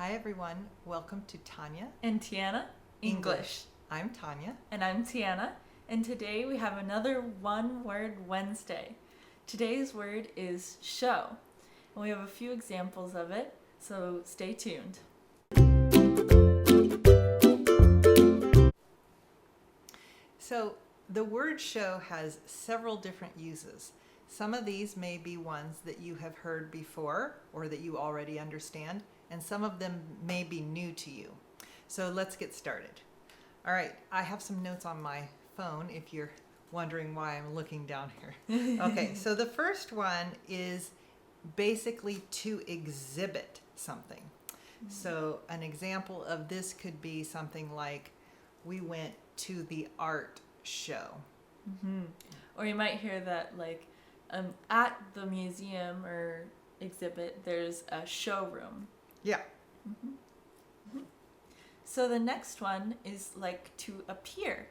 Hi everyone, welcome to Tanya and Tianna English. I'm Tanya. And I'm Tianna, and today we have another One Word Wednesday. Today's word is show, and we have a few examples of it, so stay tuned. So the word show has several different uses. Some of these may be ones that you have heard before or that you already understand, and some of them may be new to you. So let's get started. All right, I have some notes on my phone if you're wondering why I'm looking down here. Okay, so the first one is basically to exhibit something. So an example of this could be something like, we went to the art show. Or you might hear that at the museum or exhibit, there's a showroom. Yeah. So the next one is like to appear.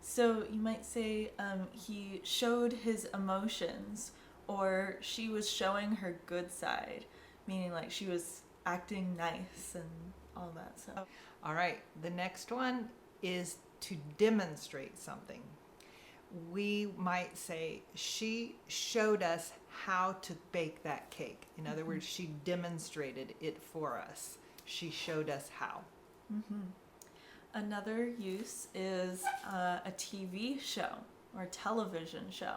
So you might say he showed his emotions, or she was showing her good side, meaning like she was acting nice and all that stuff. All right, the next one is to demonstrate something. We might say, she showed us how to bake that cake. In other words, she demonstrated it for us. She showed us how. Another use is a TV show or television show.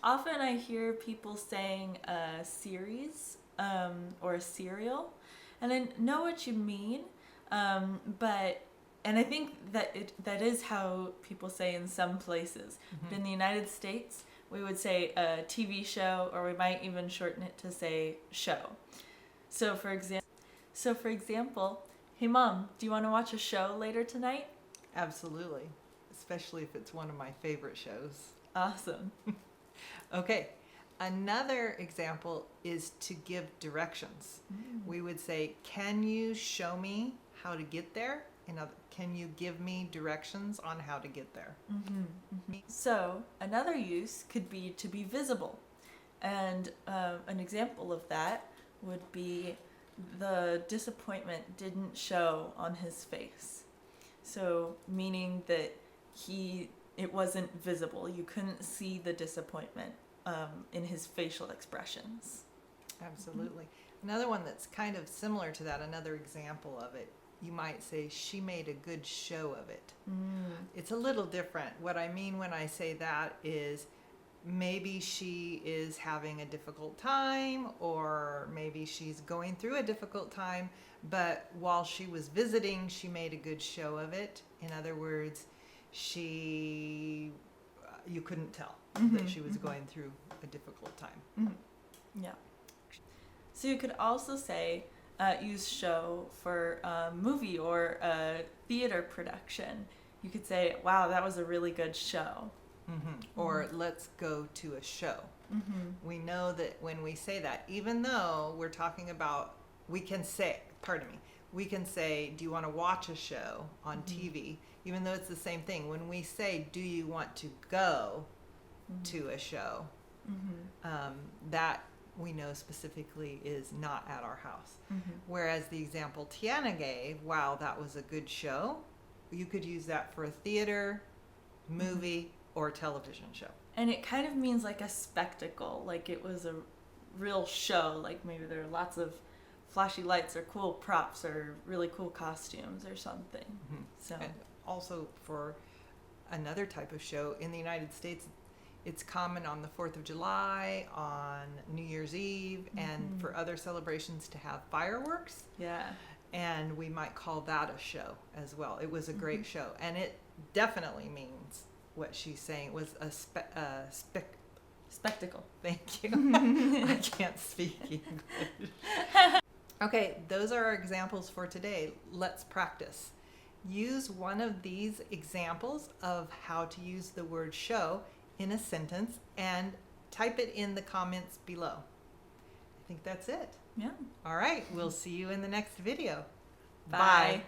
Often I hear people saying a series or a serial, and I know what you mean, and I think that is how people say in some places. But in the United States, we would say a TV show, or we might even shorten it to say show. So for example, hey Mom, do you want to watch a show later tonight? Absolutely, especially if it's one of my favorite shows. Awesome. Okay, another example is to give directions. We would say, can you show me how to get there? Can you give me directions on how to get there? So another use could be to be visible. And an example of that would be the disappointment didn't show on his face. So meaning that it wasn't visible. You couldn't see the disappointment in his facial expressions. Absolutely. Another one that's kind of similar to that, another example of it, you might say, she made a good show of it. It's a little different. What I mean when I say that is, maybe she is having a difficult time, or maybe she's going through a difficult time, but while she was visiting, she made a good show of it. In other words, you couldn't tell that she was going through a difficult time. Yeah. So you could also say, use show for a movie or a theater production. You could say, wow, that was a really good show. Or let's go to a show. We know that when we say that, even though we're talking about, we can say, do you want to watch a show on TV? Even though it's the same thing. When we say, do you want to go to a show? That we know specifically is not at our house. Whereas the example Tianna gave, wow, that was a good show, you could use that for a theater, movie, or television show. And it kind of means like a spectacle, like it was a real show, like maybe there are lots of flashy lights or cool props or really cool costumes or something. So And also for another type of show, in the United States, it's common on the 4th of July, on New Year's Eve, and for other celebrations to have fireworks. Yeah. And we might call that a show as well. It was a great show. And it definitely means what she's saying was a Spectacle. Thank you. I can't speak English. Okay, those are our examples for today. Let's practice. Use one of these examples of how to use the word show in a sentence and type it in the comments below. I think that's it. Yeah. All right, we'll see you in the next video. Bye.